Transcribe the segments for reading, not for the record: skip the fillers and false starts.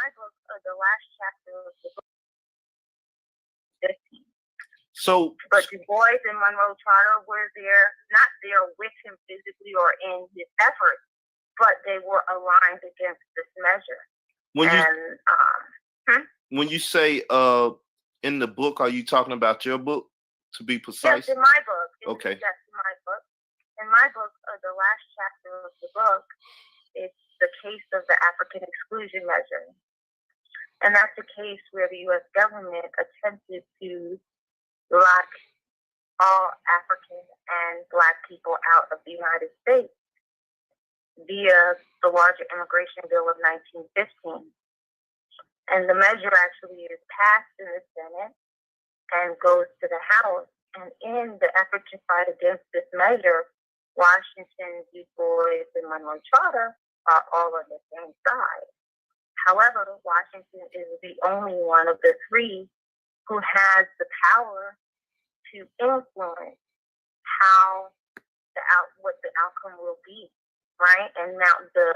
my book, the last chapter of the book, 15. So, but Du Bois and Monroe Charter were not there with him physically or in his efforts, but they were aligned against this measure. When you say in the book, are you talking about your book, to be precise? Yes, in my book. Okay. Yes, in my book. In my book, the last chapter of the book, it's the case of the African exclusion measure. And that's a case where the U.S. government attempted to lock all African and Black people out of the United States via the larger immigration bill of 1915. And the measure actually is passed in the Senate and goes to the House. And in the effort to fight against this measure, Washington, Du Bois, and Monroe Charter are all on the same side. However, Washington is the only one of the three who has the power to influence what the outcome will be, right? And mount the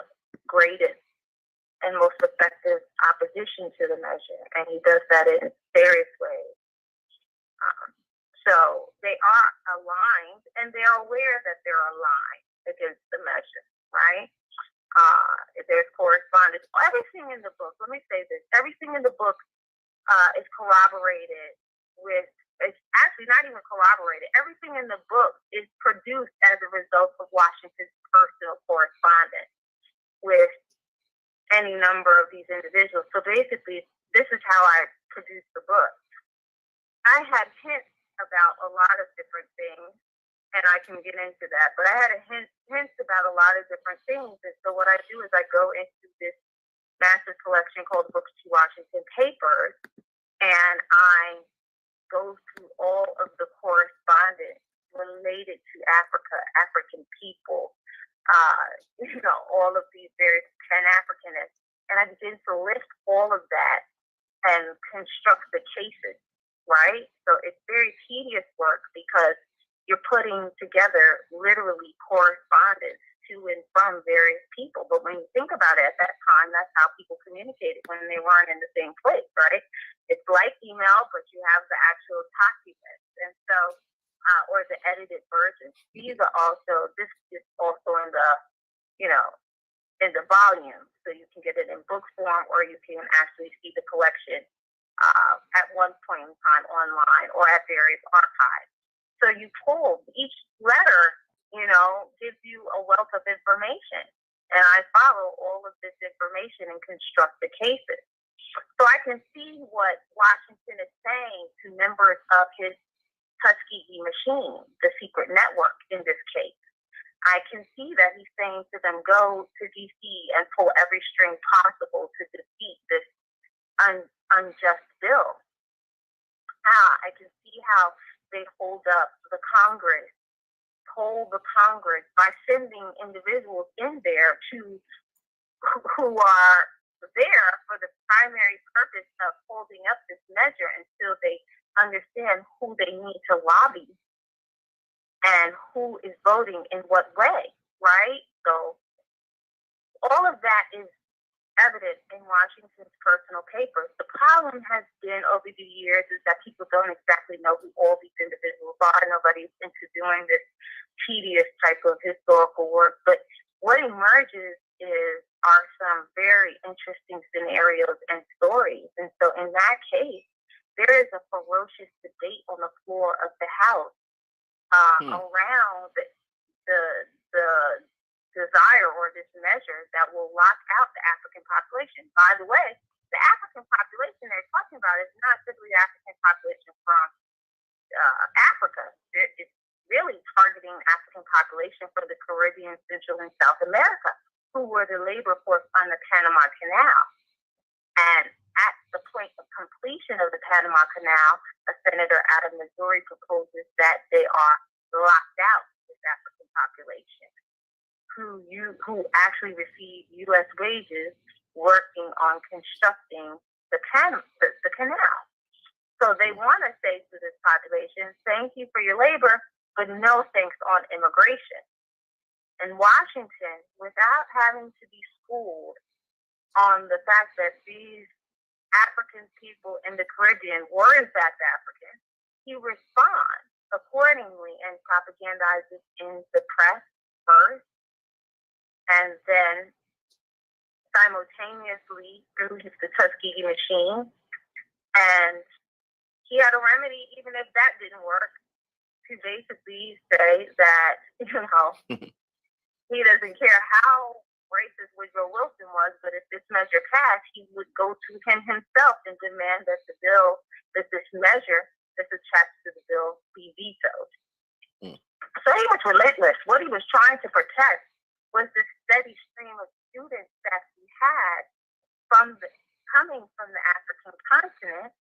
greatest and most effective opposition to the measure. And he does that in various ways. So they are aligned, and they're aware that they're aligned against the measure, right? There's correspondence. Everything in the book, let me say this, everything in the book is corroborated with, it's actually not even corroborated. Everything in the book is produced as a result of Washington's personal correspondence with any number of these individuals. So basically, this is how I produced the book. I had hints about a lot of different things, and I can get into that, but I had hints about a lot of different things. And so what I do is I go into this massive collection called Books to Washington Papers, and I go through all of the correspondence related to Africa, African people, all of these various Pan-Africanists, and I begin to list all of that and construct the cases, right? So it's very tedious work because you're putting together literally correspondence to and from various people. But when you think about it, at that time, that's how people communicated when they weren't in the same place, right? It's like email, but you have the actual documents. And so, or the edited versions. This is also in the, in the volume. So you can get it in book form, or you can actually see the collection at one point in time online or at various archives. So you pull each letter, gives you a wealth of information. And I follow all of this information and construct the cases. So I can see what Washington is saying to members of his Tuskegee machine, the secret network in this case. I can see that he's saying to them, go to D.C. and pull every string possible to defeat this unjust bill. I can see how they hold up the Congress, hold the Congress by sending individuals in there who are there for the primary purpose of holding up this measure until they understand who they need to lobby and who is voting in what way, right? So all of that is evident in Washington's personal papers. The problem has been over the years is that people don't exactly know who all these individuals are. Nobody's into doing this tedious type of historical work. But what emerges are some very interesting scenarios and stories. And so in that case, there is a ferocious debate on the floor of the House around the desire or this measure that will lock out the African population. By the way, the African population they're talking about is not simply the African population from Africa. It's really targeting African population from the Caribbean, Central, and South America, who were the labor force on the Panama Canal. And at the point of completion of the Panama Canal, a senator out of Missouri proposes that they are locked out, this African population, who actually receive U.S. wages working on constructing the canal. So they want to say to this population, thank you for your labor, but no thanks on immigration. And Washington, without having to be schooled on the fact that these African people in the Caribbean were in fact African, he responds accordingly and propagandizes in the press first, and then simultaneously through the Tuskegee machine. And he had a remedy, even if that didn't work, to basically say that, he doesn't care how racist Woodrow Wilson was, but if this measure passed, he would go to him himself and demand that this measure that's attached to the bill be vetoed. So he was relentless. What he was trying to protect was the steady stream of students that he had coming from the African continent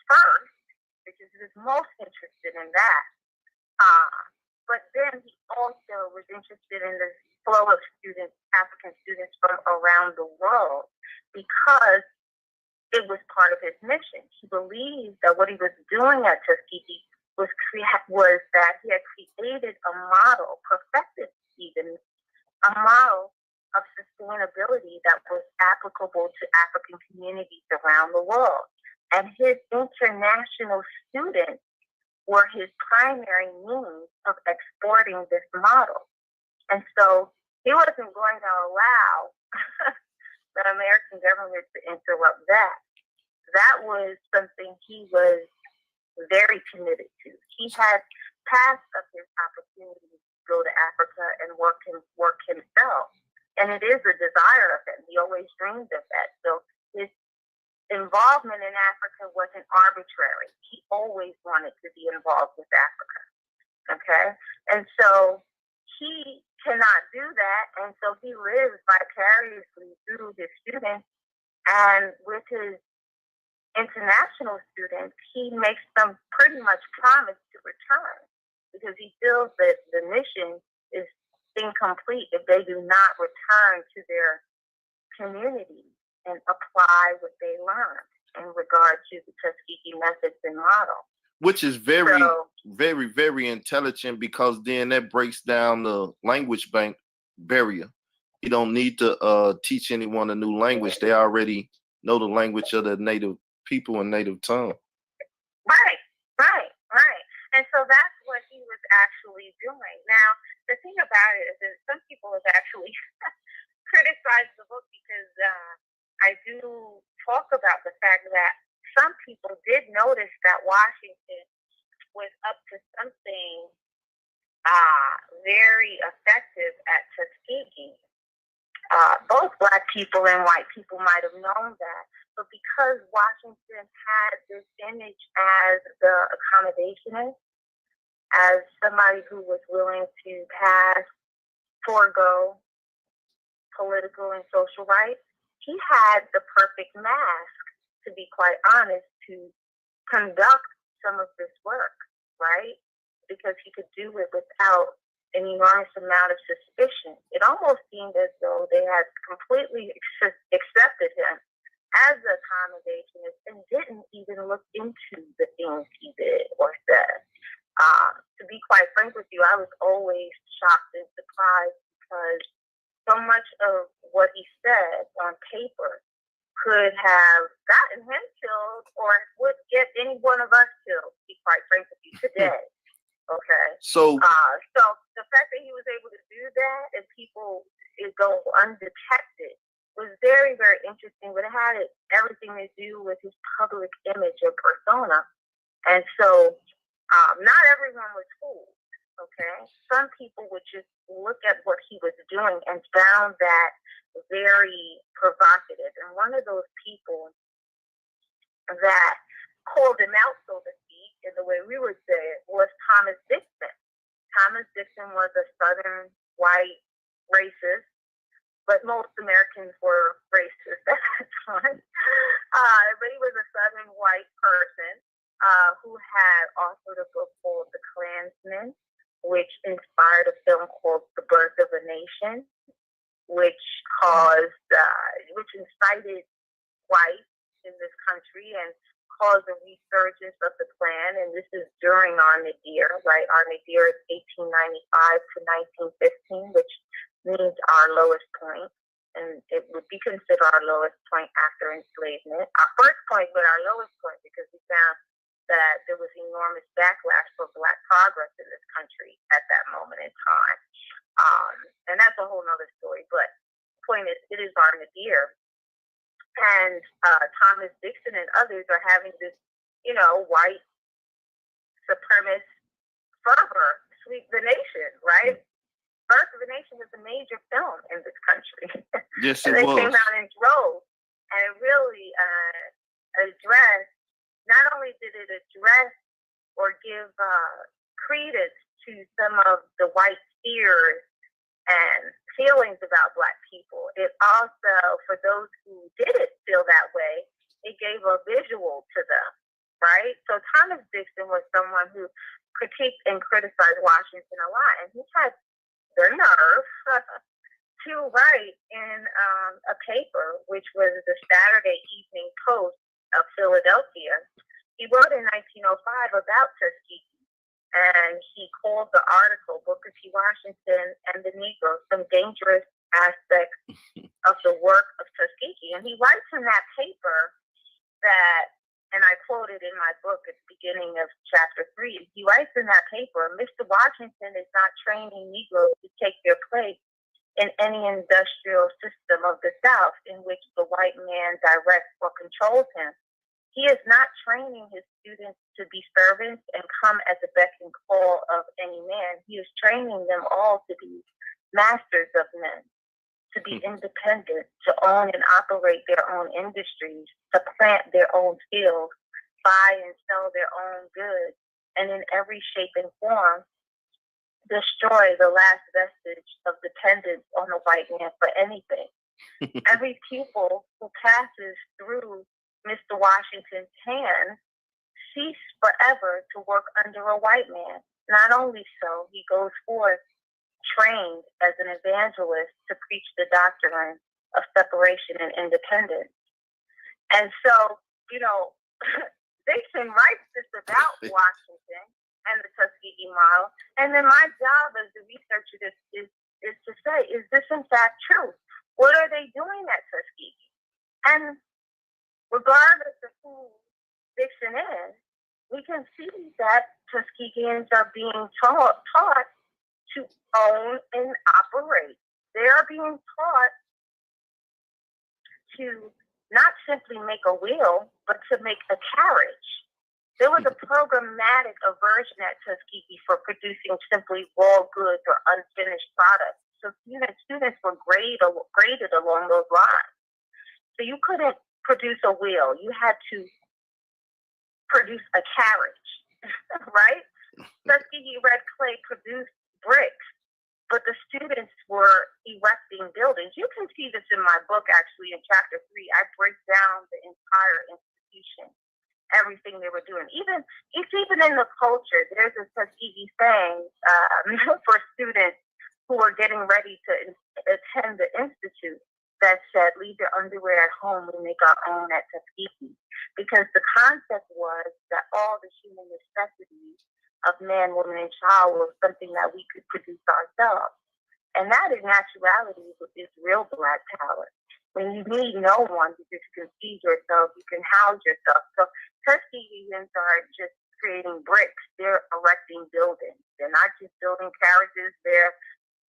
first, which is his most interested in that. But then he also was interested in the flow of students, African students from around the world, because it was part of his mission. He believed that what he was doing at Tuskegee was that he had created a model, perfected even, a model of sustainability that was applicable to African communities around the world. And his international students were his primary means of exporting this model. And so he wasn't going to allow the American government to interrupt that. That was something he was very committed to. He had passed up his opportunity to go to Africa and work himself. And it is a desire of him. He always dreamed of that. So his involvement in Africa wasn't arbitrary. He always wanted to be involved with Africa. Okay? And so he cannot do that. And so he lives vicariously through his students. And with his international students, he makes them pretty much promise to return, because he feels that the mission is incomplete if they do not return to their community and apply what they learned in regard to the Tuskegee methods and model. Which is very, very, very intelligent, because then that breaks down the language barrier. You don't need to teach anyone a new language. They already know the language of the native people and native tongue. Right. And so that's what he was actually doing. Now, the thing about it is that some people have actually criticized the book, because I do talk about the fact that some people did notice that Washington was up to something very effective at Tuskegee. Both Black people and white people might have known that, but because Washington had this image as the accommodationist, as somebody who was willing to forego political and social rights, he had the perfect mask, to be quite honest, to conduct some of this work, right? Because he could do it without an enormous amount of suspicion. It almost seemed as though they had completely accepted him as an accommodationist and didn't even look into the things he did or said. To be quite frank with you, I was always shocked and surprised, because so much of what he said on paper could have gotten him killed or would get any one of us killed, to be quite frank with you, today. Okay? So the fact that he was able to do that and people go undetected was very, very interesting, but it had everything to do with his public image or persona. And so not everyone was fooled, okay? Some people would just look at what he was doing and found that very provocative. And one of those people that called him out, so to speak, in the way we would say it, was Thomas Dixon. Thomas Dixon was a Southern white racist, but most Americans were racist at that time. But he was a Southern white person who had authored a book called The Klansman, which inspired a film called The Birth of a Nation, which incited whites in this country and caused a resurgence of the Klan. And this is during our nadir, right? Our nadir is 1895 to 1915, which means our lowest point. and it would be considered our lowest point after enslavement. Our first point, but our lowest point, because we found that there was enormous backlash for Black progress in this country at that moment in time. And that's a whole nother story. But the point is, it is our nadir. And Thomas Dixon and others are having this, white supremacist fervor sweep the nation, right? Birth of a Nation was a major film in this country. Yes, and it they was. came out in droves, and it really addressed, not only did it address or give credence to some of the white fears and feelings about Black people, it also, for those who didn't feel that way, it gave a visual to them, right? So Thomas Dixon was someone who critiqued and criticized Washington a lot, and he had the nerve to write in a paper, which was the Saturday Evening Post of Philadelphia. He wrote in 1905 about Tuskegee, and he called the article Booker T. Washington and the Negroes, Some Dangerous Aspects of the Work of Tuskegee. And he writes in that paper that, and I quoted in my book at the beginning of chapter 3, he writes in that paper, Mr. Washington is not training Negroes to take their place in any industrial system of the South in which the white man directs or controls him. He is not training his students to be servants and come at the beck and call of any man. He is training them all to be masters of men, to be independent, to own and operate their own industries, to plant their own fields, buy and sell their own goods, and in every shape and form, destroy the last vestige of dependence on the white man for anything. Every pupil who passes through Mr. Washington's hands cease forever to work under a white man. Not only so, he goes forth trained as an evangelist to preach the doctrine of separation and independence. And so, Dixon writes this about Washington and the Tuskegee model. And then my job as the researcher is to say, is this in fact true? What are they doing at Tuskegee? And regardless of who Dixon is, we can see that Tuskegeans are being taught to own and operate. They are being taught to not simply make a wheel, but to make a carriage. There was a programmatic aversion at Tuskegee for producing simply raw goods or unfinished products. So students were graded along those lines. So you couldn't produce a wheel. You had to produce a carriage, right? Tuskegee Red Clay produced bricks, but the students were erecting buildings. You can see this in my book, actually, in chapter 3. I break down the entire institution, everything they were doing. It's even in the culture. There's a Tuskegee saying for students who are getting ready to attend the institute that said, leave your underwear at home, we make our own at Tuskegee. Because the concept was that all the human necessities of man, woman, and child was something that we could produce ourselves. And that, in actuality, is real Black power. When you need no one because you can feed yourself, you can house yourself. So Tuskegeans are just creating bricks. They're erecting buildings. They're not just building carriages. They're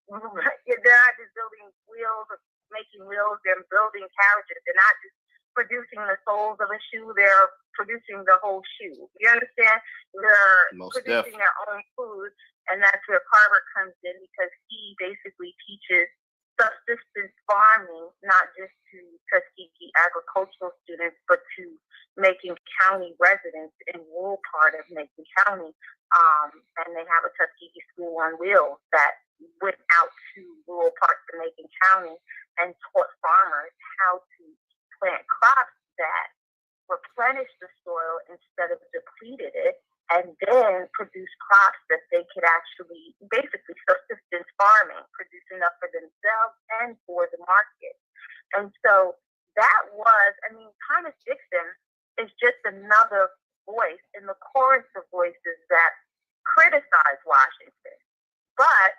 not just building wheels, making wheels. They're building carriages. They're not just producing the soles of a shoe. They're producing the whole shoe. You understand? They're producing their own food, and that's where Carver comes in, because he basically teaches subsistence farming, not just to Tuskegee agricultural students, but to Macon County residents in rural part of Macon County. And they have a Tuskegee School on Wheels that went out to rural parts of Macon County and taught farmers how to plant crops that replenish the soil instead of depleted it, and then produce crops that they could actually, basically subsistence farming, produce enough for themselves and for the market. And so that was, Thomas Dixon is just another voice in the chorus of voices that criticize Washington. But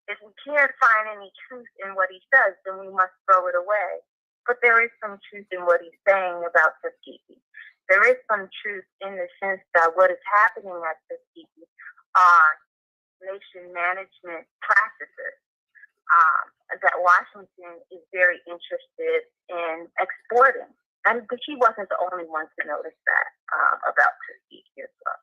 if we can't find any truth in what he says, then we must throw it away. But there is some truth in what he's saying about Tuskegee. There is some truth in the sense that what is happening at Tuskegee are nation management practices that Washington is very interested in exporting. And he wasn't the only one to notice that about Tuskegee as well.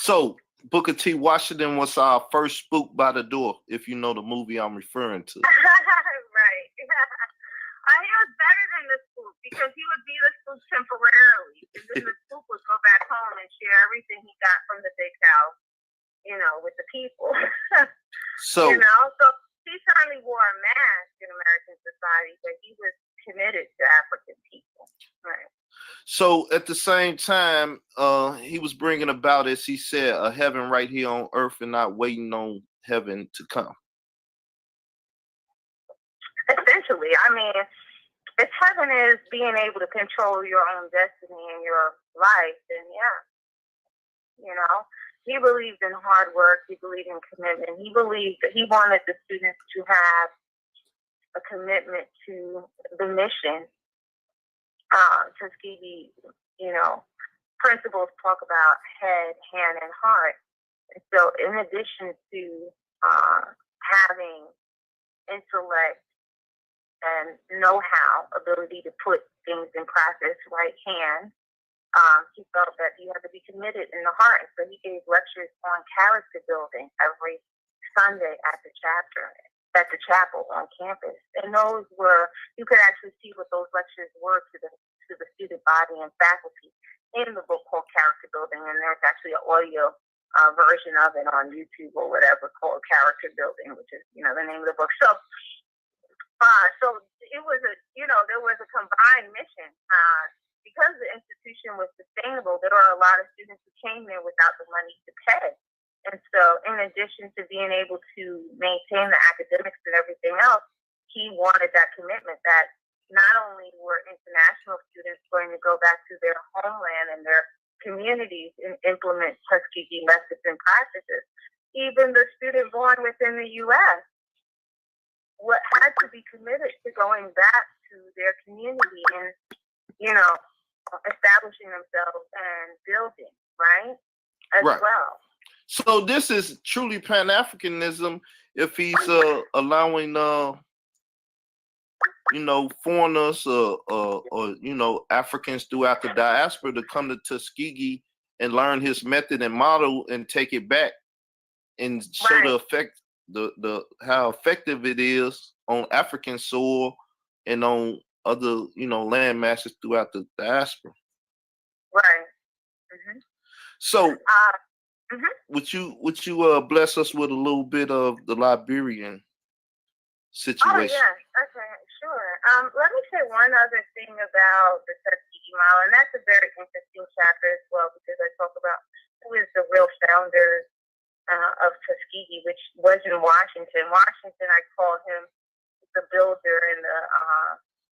So, Booker T. Washington was our first spook by the door, if you know the movie I'm referring to. Right. He was better than the spook because he would be the spook temporarily. And then the spook would go back home and share everything he got from the big house, with the people. So he certainly wore a mask in American society, but he was committed to African people. Right. So at the same time, he was bringing about, as he said, a heaven right here on earth and not waiting on heaven to come. Essentially, if heaven is being able to control your own destiny and your life, then he believed in hard work. He believed in commitment. He believed that he wanted the students to have a commitment to the mission. Tuskegee, principles talk about head, hand, and heart. And so in addition to having intellect and know-how, ability to put things in practice, right hand, he felt that you had to be committed in the heart. And so he gave lectures on character building every Sunday at the chapel on campus. And those were, you could actually see what those lectures were to the student body and faculty in the book called Character Building. And there's actually an audio version of it on YouTube or whatever called Character Building, which is, the name of the book. So it was there was a combined mission. Because the institution was sustainable, there were a lot of students who came there without the money to pay. And so in addition to being able to maintain the academics and everything else, he wanted that commitment that not only were international students going to go back to their homeland and their communities and implement Tuskegee methods and practices, even the student born within the U.S. had to be committed to going back to their community and, establishing themselves and building, right? As well. So this is truly Pan-Africanism if he's allowing foreigners or Africans throughout the diaspora to come to Tuskegee and learn his method and model and take it back and show the effect, the how effective it is on African soil and on other land masses throughout the diaspora. Right. Mm-hmm. So would you bless us with a little bit of the Liberian situation? Oh, yes. Okay, sure. Let me say one other thing about the Tuskegee model, and that's a very interesting chapter as well, because I talk about who is the real founder of Tuskegee, which was in Washington. Washington, I call him the builder and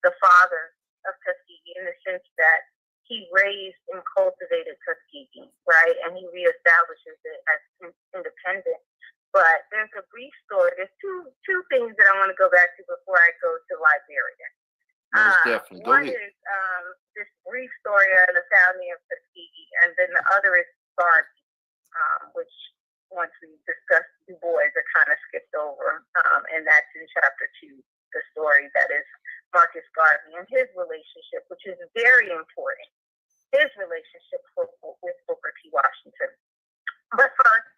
the father of Tuskegee, in the sense that he raised and cultivated Tuskegee, right? And he reestablishes it as independent. But there's a brief story. There's two things that I want to go back to before I go to Liberia. Definitely. One is this brief story of the founding of Tuskegee, and then the other is Garvey, which once we discussed Du Bois, I kind of skipped over, and that's in chapter 2, the story that is Marcus Garvey and his relationship, which is very important, his relationship with Booker T. Washington. But first,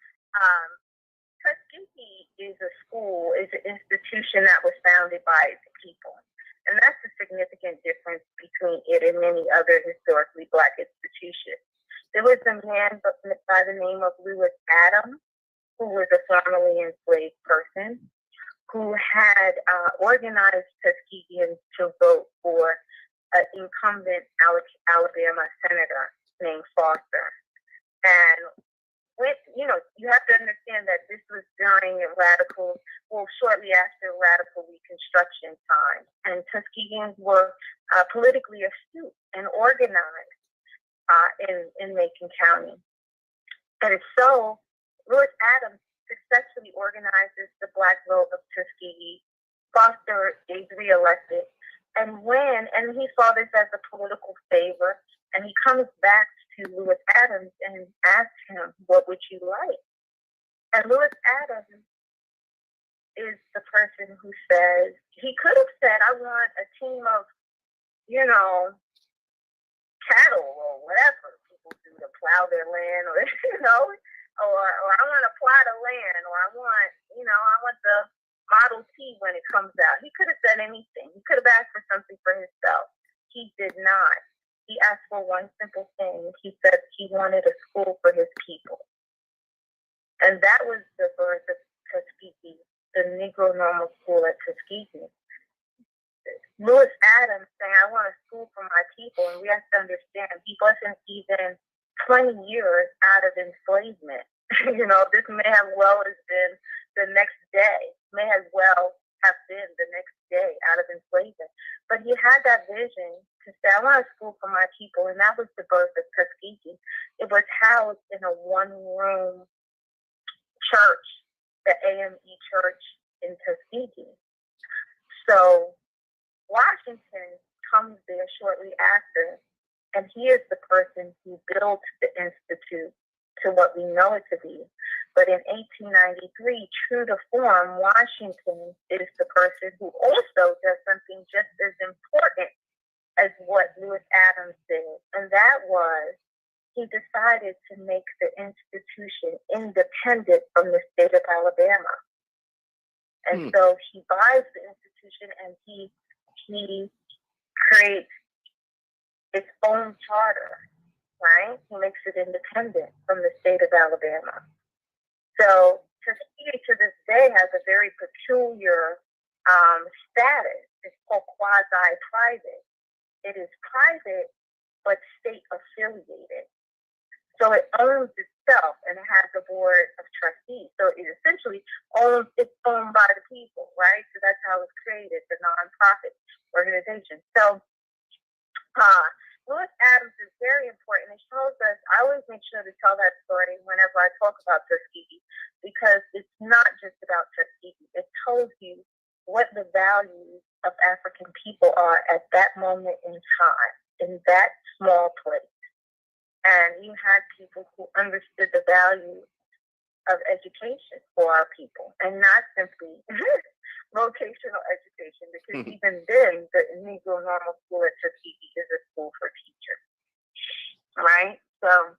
Tuskegee is an institution that was founded by the people. And that's a significant difference between it and many other historically Black institutions. There was a man by the name of Lewis Adams, who was a formerly enslaved person, who had organized Tuskegeans to vote for an incumbent Alabama senator named Foster. And you have to understand that this was during shortly after radical Reconstruction time. And Tuskegeans were politically astute and organized in Macon County. And so Lewis Adams successfully organizes the Black vote of Tuskegee. Foster is reelected. And he saw this as a political favor, and he comes back to Lewis Adams and asks him, what would you like? And Lewis Adams is the person who says, he could have said, I want a team of, cattle or whatever people do to plow their land, or, or I want a plot of land, or I want the Model T when it comes out. He could have said anything. He could have asked for something for himself. He did not. He asked for one simple thing. He said he wanted a school for his people. And that was the birth of Tuskegee, the Negro Normal School at Tuskegee. Lewis Adams saying, I want a school for my people. And we have to understand, he wasn't even 20 years out of enslavement. This may have well as been the next day, may as well have been the next day out of enslavement. But he had that vision to say, I want a school for my people. And that was the birth of Tuskegee. It was housed in a one-room church, the AME Church in Tuskegee. So Washington comes there shortly after, and he is the person who built the institute to what we know it to be. But in 1893, true to form, Washington is the person who also does something just as important as what Lewis Adams did, and that was he decided to make the institution independent from the state of Alabama. And so he buys the institution and he creates its own charter, right? He makes it independent from the state of Alabama. So Tuskegee to this day has a very peculiar status. It's called quasi-private. It is private, but state-affiliated. So it owns itself, and it has a board of trustees. So it essentially it's owned by the people, right? So that's how it's created, the nonprofit organization. So Lewis Adams is very important. It shows us, I always make sure to tell that story whenever I talk about Tuskegee, because it's not just about Tuskegee. It tells you what the values of African people are at that moment in time, in that small place. And you had people who understood the value of education for our people, and not simply vocational education, because even then, the Negro Normal School at Tuskegee is a school for teachers, right? So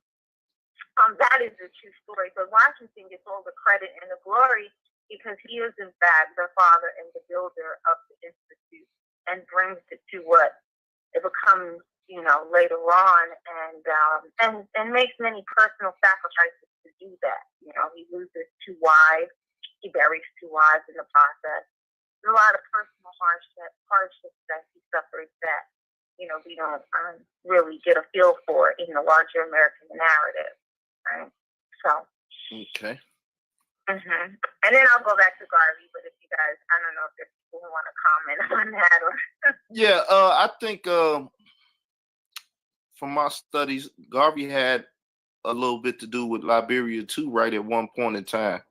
that is a true story. But Washington gets all the credit and the glory because he is, in fact, the father and the builder of the institute, and brings it to what it becomes, later on, and makes many personal sacrifices to do that. He loses 2 wives, he buries 2 wives in the process. There's a lot of personal hardships that he suffers that, we don't really get a feel for in the larger American narrative, right? So. Okay. And then I'll go back to Garvey, but if you guys, I don't know if there's people who want to comment on that or. Yeah, I think from my studies, Garvey had a little bit to do with Liberia too, right? At one point in time.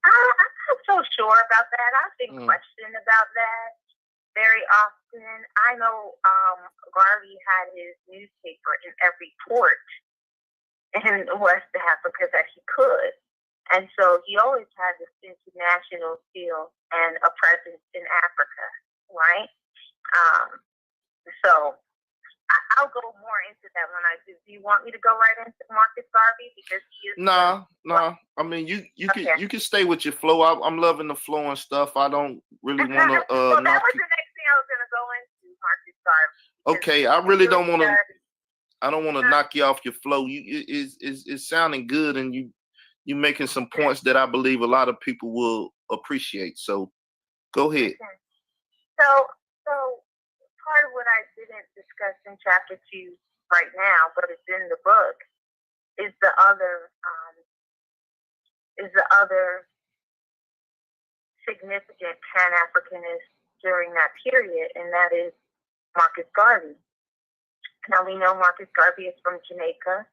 I'm not so sure about that. I've been questioned about that very often. I know Garvey had his newspaper in every port in West Africa that he could. And so he always had this international feel and a presence in Africa, right? So I'll go more into that when I do. Do you want me to go right into Marcus Garvey? Because he is. No. I mean, you can stay with your flow. I'm loving the flow and stuff. I don't really want to. Well, that was the next thing I was going to go into, Marcus Garvey. Okay, I really don't want to. I don't want to knock you off your flow. It's sounding good, and you making some points that I believe a lot of people will appreciate. So, go ahead. So part of what I didn't discuss in chapter 2 right now, but it's in the book, is the other significant Pan-Africanist during that period, and that is Marcus Garvey. Now we know Marcus Garvey is from Jamaica,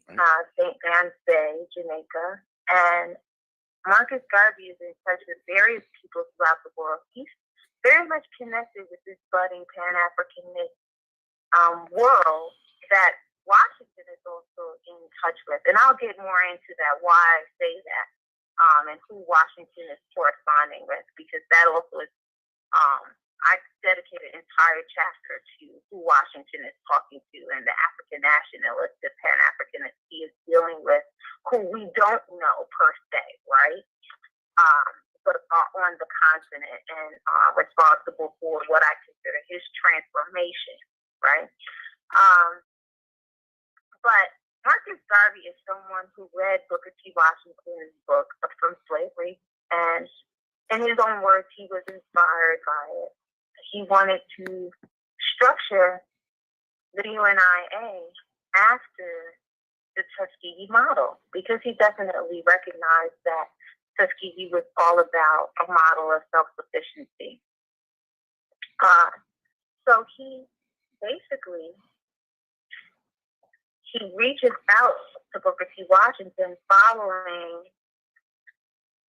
St. Anne's Bay, Jamaica, And Marcus Garvey is in touch with various people throughout the world. He's very much connected with this budding Pan-Africanist world that Washington is also in touch with. And I'll get more into that, why I say that, and who Washington is corresponding with, because that also is, I dedicate an entire chapter to who Washington is talking to and the African nationalist, the Pan-Africanist he is dealing with, who we don't know per se, right? But are on the continent and responsible for what I consider his transformation, right? But Marcus Garvey is someone who read Booker T. Washington's book From Slavery, and in his own words, he was inspired by it. He wanted to structure the UNIA after the Tuskegee model, because he definitely recognized that Tuskegee was all about a model of self-sufficiency. So he basically, he reaches out to Booker T. Washington following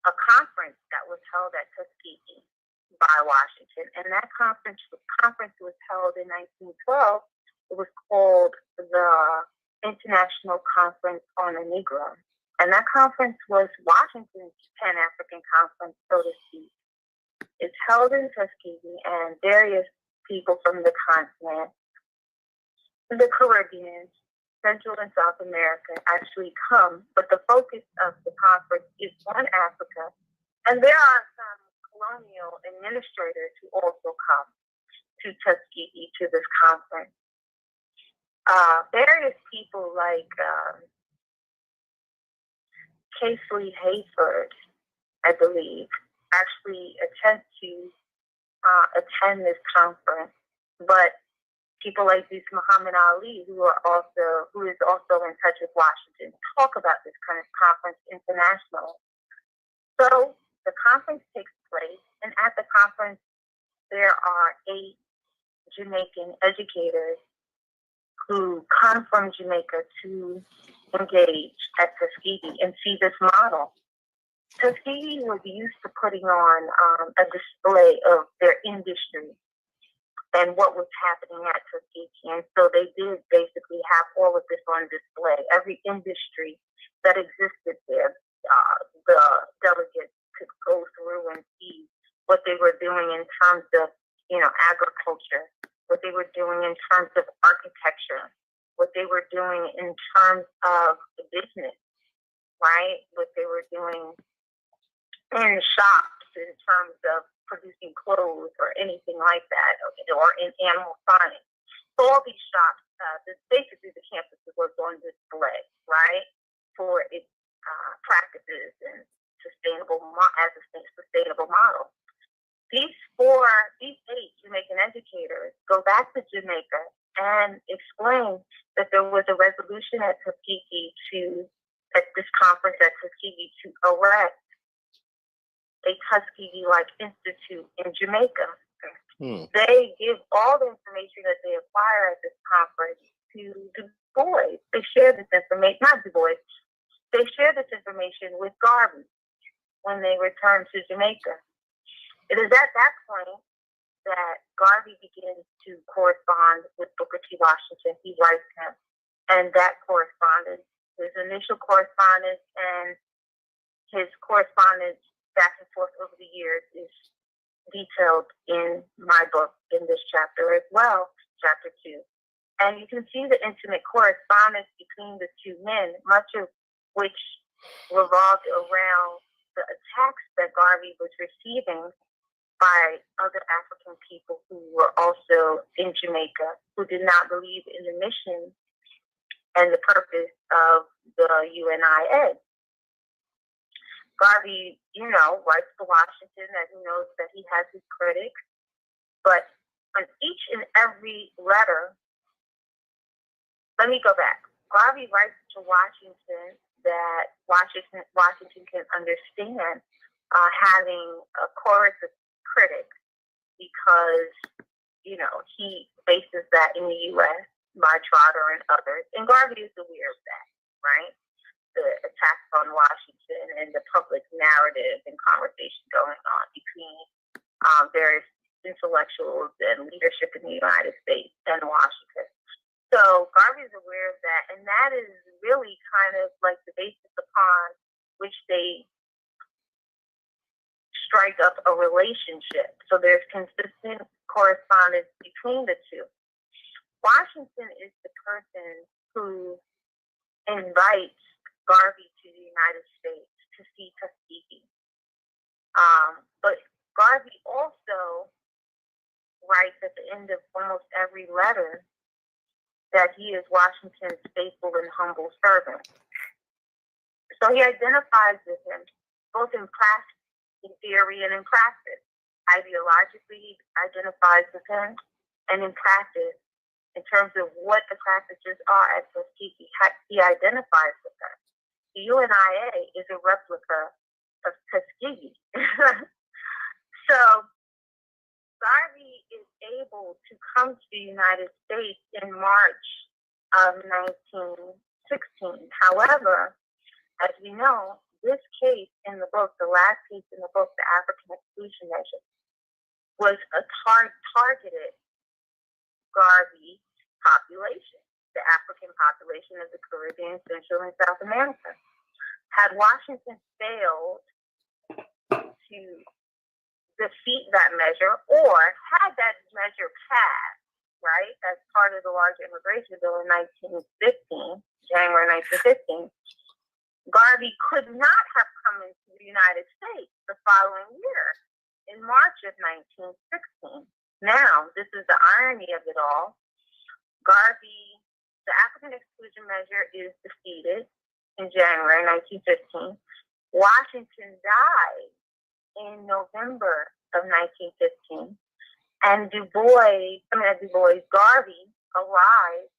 a conference that was held at Tuskegee by Washington. And that conference was held in 1912. It was called the International Conference on the Negro. And that conference was Washington's Pan-African Conference, so to speak. It's held in Tuskegee, and various people from the continent, the Caribbean, Central and South America actually come, but the focus of the conference is on Africa. And there are some colonial administrators who also come to Tuskegee to this conference. Various people like Casely Hayford, I believe, actually attempt to attend this conference, but people like this Muhammad Ali, who is also in touch with Washington, talk about this kind of conference internationally. So the conference takes place, and at the conference, there are 8 Jamaican educators who come from Jamaica to engage at Tuskegee and see this model. Tuskegee was used to putting on a display of their industry and what was happening at Tuskegee. And so they did basically have all of this on display. Every industry that existed there, the delegates could go through and see what they were doing in terms of, agriculture, what they were doing in terms of architecture, what they were doing in terms of business, right? What they were doing in shops in terms of producing clothes or anything like that, or in animal science. So all these shops, basically the campus was on display, right, for its practices and sustainable model. These 8 Jamaican educators go back to Jamaica and explain that there was a resolution at this conference at Tuskegee to erect a Tuskegee-like institute in Jamaica. They give all the information that they acquire at this conference to Du Bois. They share this information, not Du Bois, they share this information with Garvey when they return to Jamaica. It is at that point that Garvey begins to correspond with Booker T. Washington. He writes him. And that correspondence, his initial correspondence and his correspondence back and forth over the years, is detailed in my book in this chapter as well, chapter 2. And you can see the intimate correspondence between the two men, much of which revolved around the attacks that Garvey was receiving by other African people who were also in Jamaica, who did not believe in the mission and the purpose of the UNIA. Garvey, writes to Washington that he knows that he has his critics, but on each and every letter, let me go back. Garvey writes to Washington that Washington can understand having a chorus of critics because, he faces that in the U.S. by Trotter and others, and Garvey is aware of that, right? The attacks on Washington and the public narrative and conversation going on between various intellectuals and leadership in the United States and Washington. So Garvey's aware of that, and that is really kind of like the basis upon which they strike up a relationship. So there's consistent correspondence between the two. Washington is the person who invites Garvey to the United States to see Tuskegee. But Garvey also writes at the end of almost every letter that he is Washington's faithful and humble servant. So he identifies with him both in theory and in practice. Ideologically, he identifies with him, and in practice, in terms of what the practices are at Tuskegee, he identifies with them. The UNIA is a replica of Tuskegee. So Garvey is able to come to the United States in March of 1916. However, as we know, this case in the book, the last case in the book, the African Exclusion Measure, was a targeted Garvey population, the African population of the Caribbean, Central, and South America. Had Washington failed to defeat that measure, or had that measure passed, right, as part of the large immigration bill in 1915, January 1915, Garvey could not have come into the United States the following year, in March of 1916. Now, this is the irony of it all. Garvey, the African Exclusion Measure is defeated in January 1915. Washington died in November of 1915, and Garvey arrived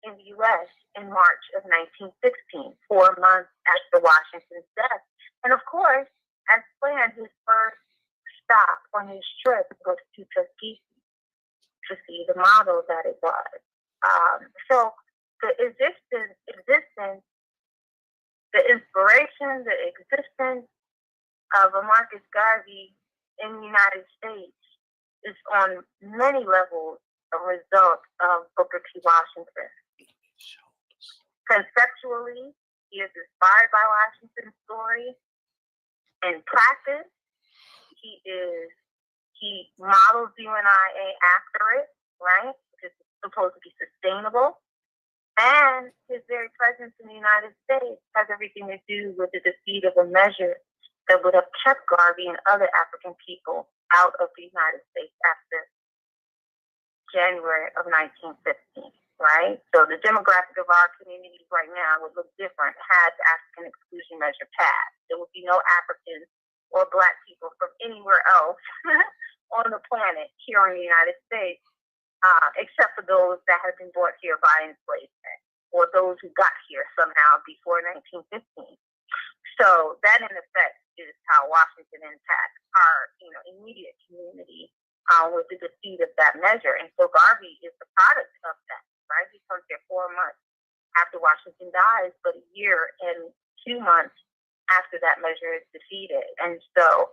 in the U.S. in March of 1916, 4 months after Washington's death. And of course, as planned, his first stop on his trip was to Tuskegee to see the model that it was. So the existence, the inspiration, the existence of a Marcus Garvey in the United States is on many levels a result of Booker T. Washington. Conceptually, he is inspired by Washington's story. In practice, he models UNIA after it, right? Because it's supposed to be sustainable. And his very presence in the United States has everything to do with the defeat of a measure that would have kept Garvey and other African people out of the United States after January of 1915. Right? So the demographic of our communities right now would look different had the African Exclusion Measure passed. There would be no Africans or Black people from anywhere else on the planet here in the United States, except for those that have been brought here by enslavement or those who got here somehow before 1915. So that, in effect, is how Washington impacts our immediate community with the defeat of that measure. And so Garvey is the product of that. Right? He comes here 4 months after Washington dies, but a year and 2 months after that measure is defeated. And so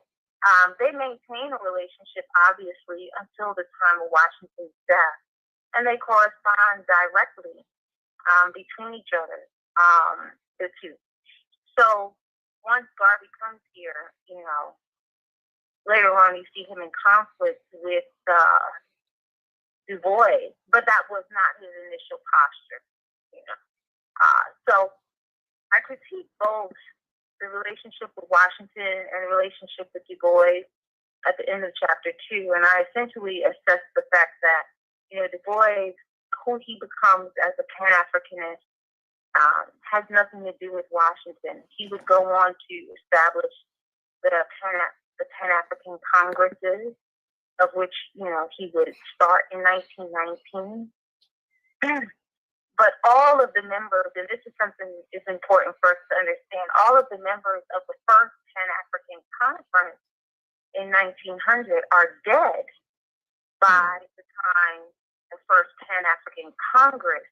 they maintain a relationship, obviously, until the time of Washington's death. And they correspond directly between each other, the two. So once Garvey comes here, later on you see him in conflict with Du Bois, but that was not his initial posture. So I critique both the relationship with Washington and the relationship with Du Bois at the end of chapter 2, and I essentially assess the fact that Du Bois, who he becomes as a Pan-Africanist, has nothing to do with Washington. He would go on to establish the Pan-African Congresses, of which, he would start in 1919. But all of the members, and this is something that's important for us to understand, all of the members of the first Pan-African Conference in 1900 are dead by the time the first Pan-African Congress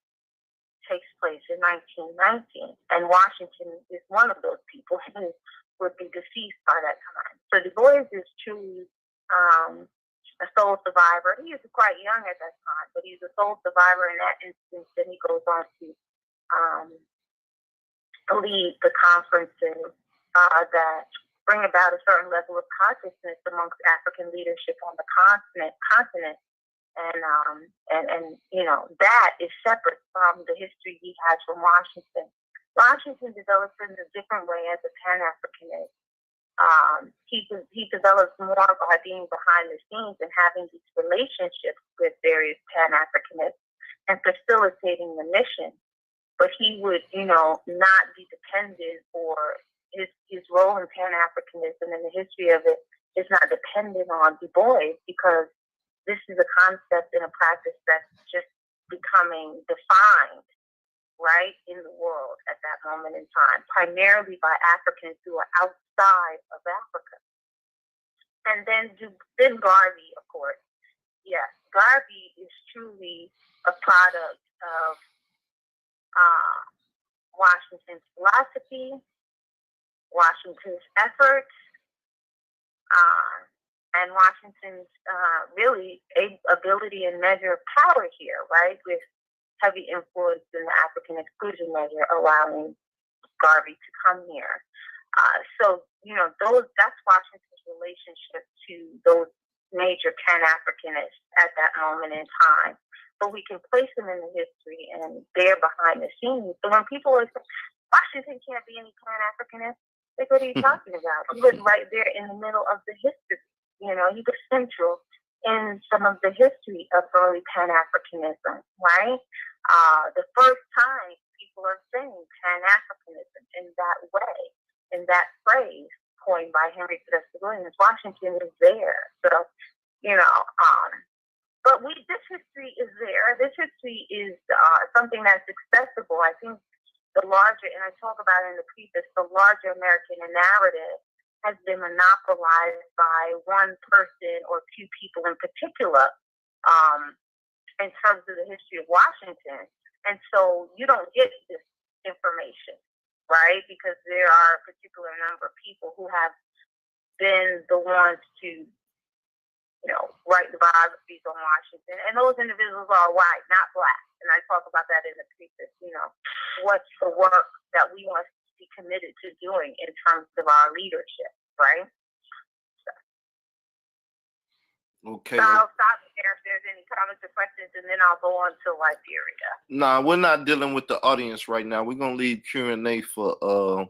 takes place in 1919, and Washington is one of those people who would be deceased by that time. So Du Bois is truly a sole survivor. He is quite young at that time, but he's a sole survivor in that instance. Then he goes on to lead the conferences that bring about a certain level of consciousness amongst African leadership on the continent. And you know, that is separate from the history he has from Washington. Washington develops in a different way as a Pan-Africanist. He develops more by being behind the scenes and having these relationships with various Pan-Africanists and facilitating the mission. But he would, you know, not be dependent, or his role in Pan-Africanism and the history of it is not dependent on Du Bois, because this is a concept and a practice that's just becoming defined, right, in the world at that moment in time, primarily by Africans who are outside of Africa. And then Garvey, of course. Yes, Garvey is truly a product of Washington's philosophy, Washington's efforts, and Washington's really ability and measure of power here, right, with heavy influence in the African exclusion measure, allowing Garvey to come here. So, you know, that's Washington's relationship to those major Pan-Africanists at that moment in time. But we can place them in the history, and they're behind the scenes. So when people are saying, Washington can't be any Pan-Africanist, like, what are you talking about? He was right there in the middle of the history. You know, he was central in some of the history of early Pan-Africanism, right? The first time people are saying Pan-Africanism in that way, in that phrase coined by Henry Tedeschi Williams, Washington is there. So, you know, but this history is there. This history is something that's accessible. I think the larger, and I talk about it in the preface, the larger American narrative has been monopolized by one person or two people in particular in terms of the history of Washington. And so you don't get this information, right? Because there are a particular number of people who have been the ones to, you know, write the biographies on Washington. And those individuals are white, not black. And I talk about that in the preface, you know, what's the work that we must be committed to doing in terms of our leadership, right? Okay. So I'll stop there if there's any comments or questions, and then I'll go on to Liberia. Nah, we're not dealing with the audience right now. We're gonna leave Q&A for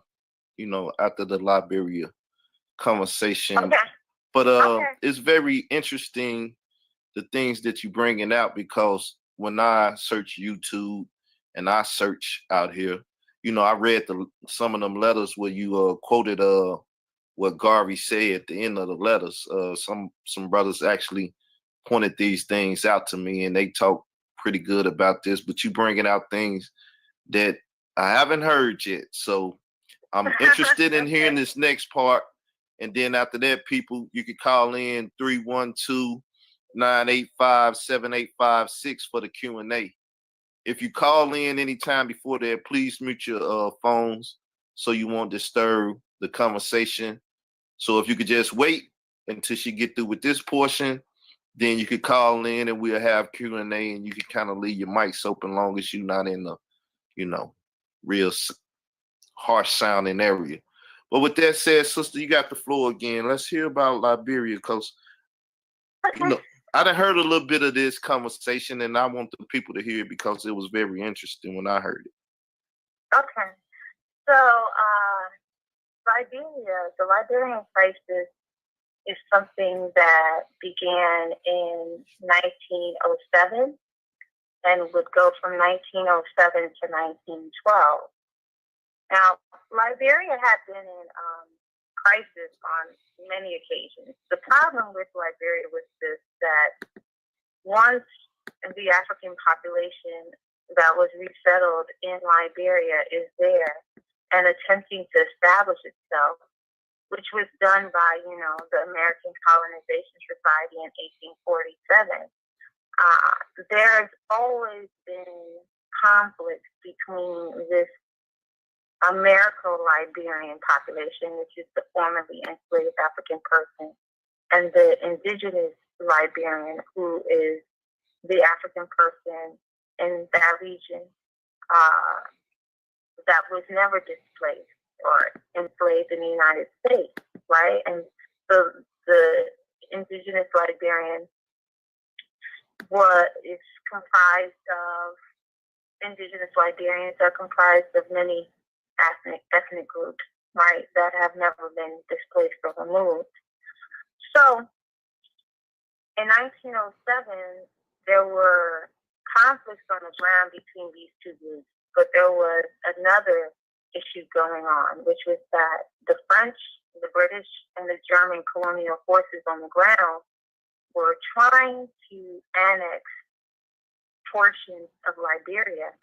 you know, after the Liberia conversation. Okay. But it's very interesting the things that you're bringing out, because when I search YouTube and I search out here, you know, I read some of them letters where you quoted what Garvey said at the end of the letters. Some brothers actually pointed these things out to me, and they talk pretty good about this. But you bringing out things that I haven't heard yet, so I'm interested in hearing this next part. And then after that, people, you can call in 312-985-7856 for the Q&A. If you call in anytime before that, please mute your phones so you won't disturb the conversation. So if you could just wait until she get through with this portion, then you could call in and we'll have Q&A, and you can kind of leave your mics open long as you're not in the, you know, real harsh sounding area. But with that said, sister, you got the floor again. Let's hear about Liberia, because, you know, I done heard a little bit of this conversation, and I want the people to hear it because it was very interesting when I heard it. Okay. So, Liberia, the Liberian crisis is something that began in 1907 and would go from 1907 to 1912. Now, Liberia had been in crisis on many occasions. The problem with Liberia was this, that once the African population that was resettled in Liberia is there and attempting to establish itself, which was done by, you know, the American Colonization Society in 1847, there's always been conflicts between this Americo-Liberian population, which is the formerly enslaved African person, and the indigenous Liberian, who is the African person in that region that was never displaced or enslaved in the United States, right? And the indigenous Liberian is comprised of indigenous Liberians are comprised of many ethnic groups, right, that have never been displaced or removed. So in 1907, there were conflicts on the ground between these two groups, but there was another issue going on, which was that the French, the British, and the German colonial forces on the ground were trying to annex portions of Liberia.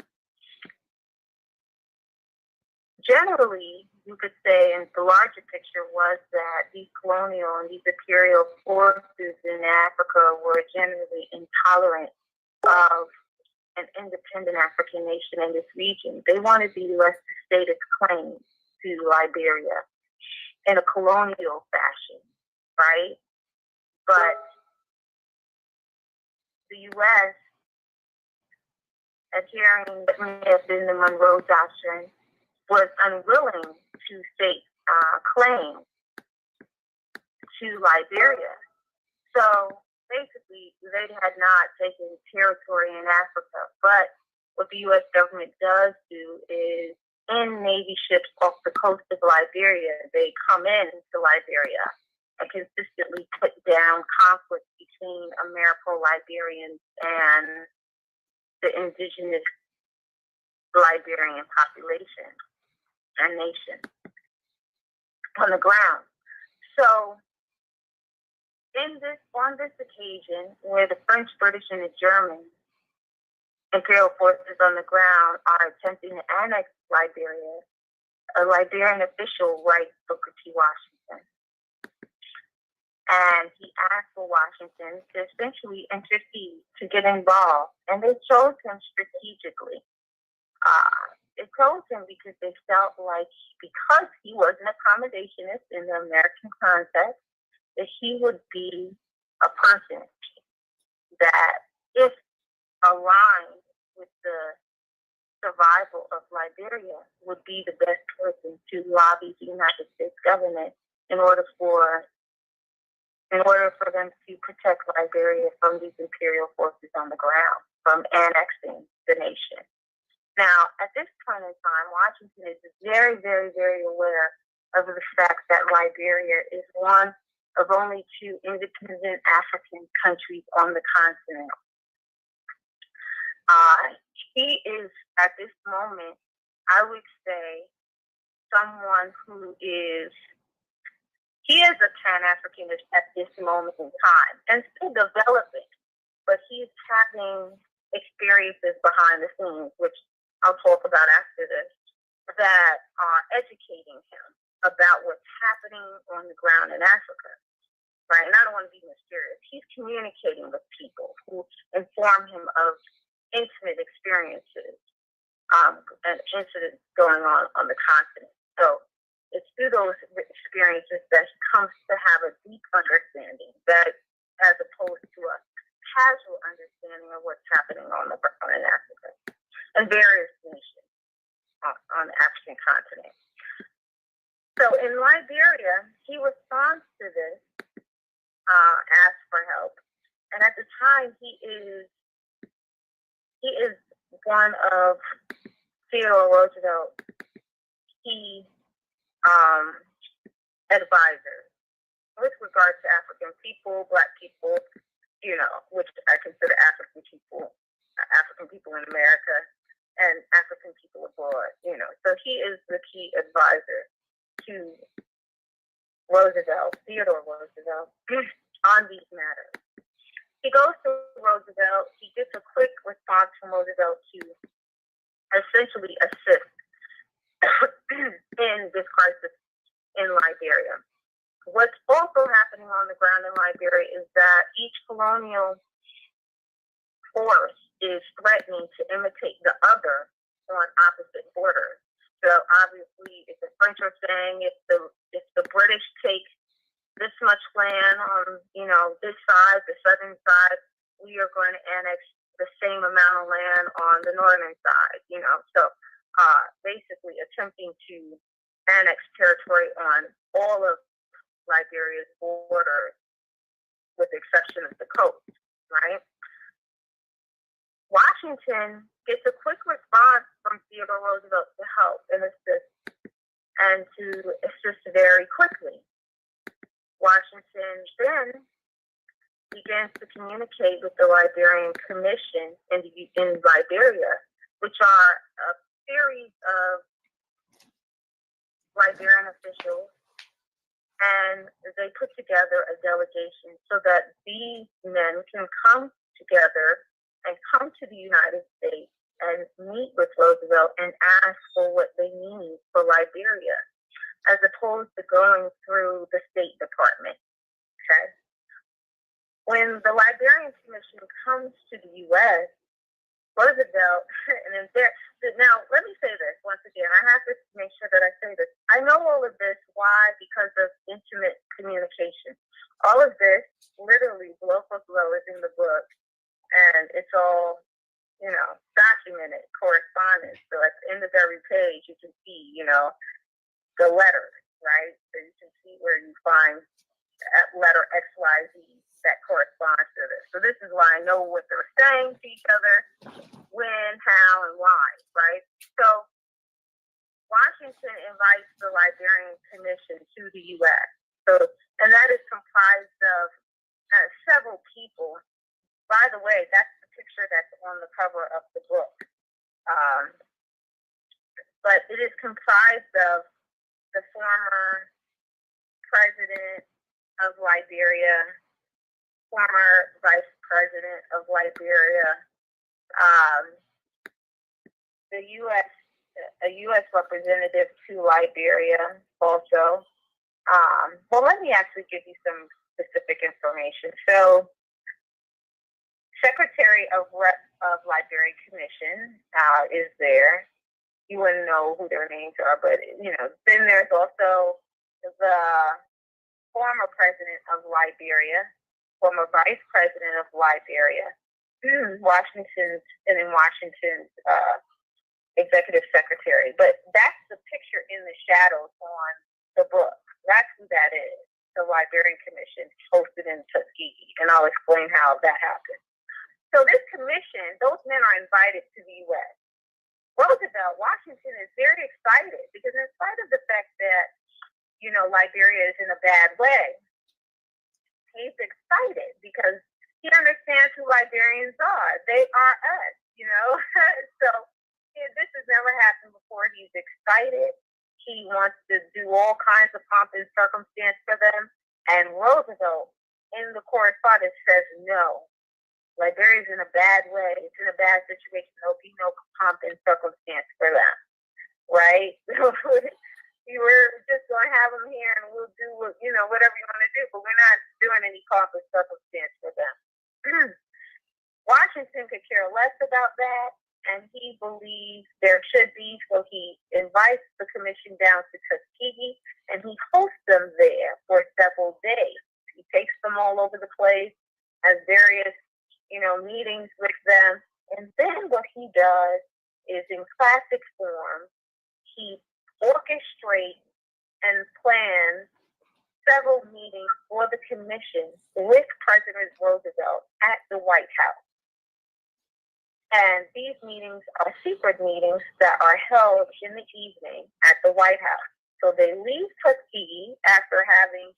Generally, you could say, and the larger picture was that these colonial and these imperial forces in Africa were generally intolerant of an independent African nation in this region. They wanted the U.S. to state its claim to Liberia in a colonial fashion, right? But the U.S., adhering what may have been the Monroe Doctrine, was unwilling to state claim to Liberia. So basically, they had not taken territory in Africa. But what the U.S. government does do is, in Navy ships off the coast of Liberia, they come into Liberia and consistently put down conflict between Americo-Liberians and the indigenous Liberian population and nation on the ground. So on this occasion, where the French, British, and the German imperial forces on the ground are attempting to annex Liberia, a Liberian official writes Booker T. Washington. And he asked for Washington to essentially intercede, to get involved. And they chose him strategically. They chose him because they felt like, because he was an accommodationist in the American context, that he would be a person that, if aligned with the survival of Liberia, would be the best person to lobby the United States government in order for them to protect Liberia from these imperial forces on the ground, from annexing the nation. Now, at this point in time, Washington is very, very, very aware of the fact that Liberia is one of only two independent African countries on the continent. He is, at this moment, I would say, someone who is, he is a Pan-Africanist at this moment in time, and still developing, but he's having experiences behind the scenes, which I'll talk about after this, that are educating him about what's happening on the ground in Africa, right? And I don't want to be mysterious. He's communicating with people who inform him of intimate experiences and incidents going on the continent. So it's through those experiences that he comes to have a deep understanding, that as opposed to a casual understanding of what's happening on the ground in Africa and various nations on the African continent. So in Liberia, he responds to this, asks for help, and at the time he is one of Theodore Roosevelt's key advisors with regard to African people, Black people, which I consider African people in America and African people abroad, So he is the key advisor to Theodore Roosevelt, on these matters. He goes to Roosevelt. He gets a quick response from Roosevelt to essentially assist in this crisis in Liberia. What's also happening on the ground in Liberia is that each colonial force is threatening to imitate the other on opposite borders. So obviously, if the French are saying if the British take this much land on, this side, the southern side, we are going to annex the same amount of land on the northern side, So basically attempting to annex territory on all of Liberia's borders, with the exception of the coast, right? Washington gets a quick response from Theodore Roosevelt to help and to assist very quickly. Washington then begins to communicate with the Liberian Commission in Liberia, which are a series of Liberian officials, and they put together a delegation so that these men can come together and come to the United States and meet with Roosevelt and ask for what they need for Liberia, as opposed to going through the State Department. Okay. When the Liberian Commission comes to the U.S., Roosevelt, now let me say this once again. I have to make sure that I say this. I know all of this. Why? Because of intimate communication. All of this, literally, blow for blow, is in the book, and it's all, documented correspondence. So at the end of every page, you can see, the letters, right? So you can see where you find letter XYZ that corresponds to this. So this is why I know what they're saying to each other, when, how, and why, right? So Washington invites the Liberian Commission to the U.S. And that is comprised of several people. By the way, that's the picture that's on the cover of the book. But it is comprised of the former president of Liberia, former vice president of Liberia, a U.S. representative to Liberia also. Well, let me actually give you some specific information. So, Secretary of Liberian Commission is there. You wouldn't know who their names are, but then there's also the former president of Liberia, former vice president of Liberia, Washington's executive secretary. But that's the picture in the shadows on the book. That's who that is. The Liberian Commission hosted in Tuskegee, and I'll explain how that happened. So this commission, those men are invited to the U.S. Roosevelt, Washington is very excited because in spite of the fact that, Liberia is in a bad way, he's excited because he understands who Liberians are. They are us, So this has never happened before. He's excited. He wants to do all kinds of pomp and circumstance for them. And Roosevelt, in the correspondence, says no. Liberia is in a bad way. It's in a bad situation. There'll be no pomp and circumstance for them, right? We're just going to have them here and we'll do, whatever you want to do, but we're not doing any pomp and circumstance for them. Washington could care less about that, and he believes there should be, so he invites the commission down to Tuskegee, and he hosts them there for several days. He takes them all over the place, has various meetings with them. And then what he does is, in classic form, he orchestrates and plans several meetings for the commission with President Roosevelt at the White House. And these meetings are secret meetings that are held in the evening at the White House. So they leave Tuskegee after having,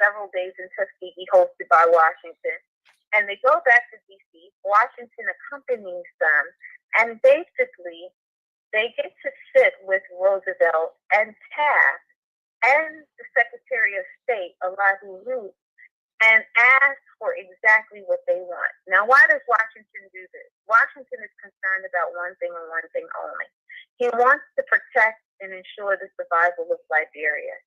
several days in Tuskegee hosted by Washington. And they go back to D.C. Washington accompanies them. And basically, they get to sit with Roosevelt and Taft and the Secretary of State, Elihu Root, and ask for exactly what they want. Now, why does Washington do this? Washington is concerned about one thing and one thing only. He wants to protect and ensure the survival of Liberia.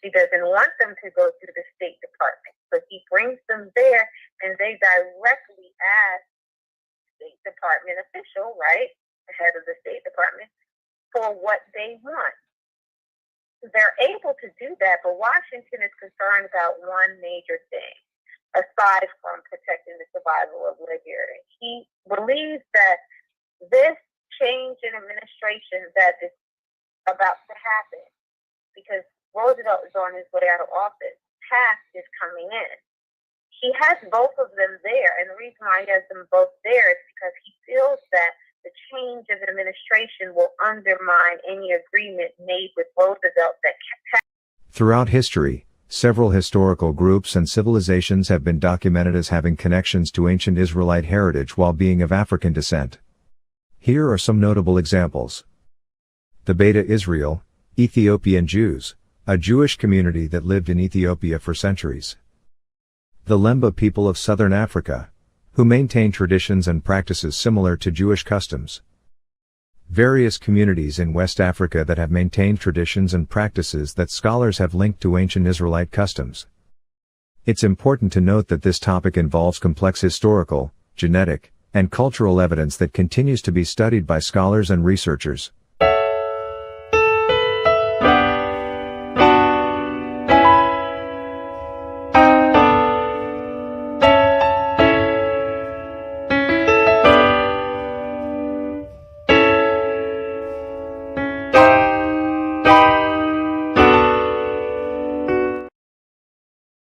He doesn't want them to go through the State Department. So he brings them there, and they directly ask State Department official, right? The head of the State Department, for what they want. They're able to do that, but Washington is concerned about one major thing, aside from protecting the survival of Liberia. He believes that this change in administration that is about to happen, because Roosevelt is on his way out of office, Taft is coming in. He has both of them there, and the reason why he has them both there is because he feels that the change of administration will undermine any agreement made with Roosevelt that Throughout history, several historical groups and civilizations have been documented as having connections to ancient Israelite heritage while being of African descent. Here are some notable examples. The Beta Israel, Ethiopian Jews, a Jewish community that lived in Ethiopia for centuries. The Lemba people of southern Africa, who maintain traditions and practices similar to Jewish customs. Various communities in West Africa that have maintained traditions and practices that scholars have linked to ancient Israelite customs. It's important to note that this topic involves complex historical, genetic, and cultural evidence that continues to be studied by scholars and researchers.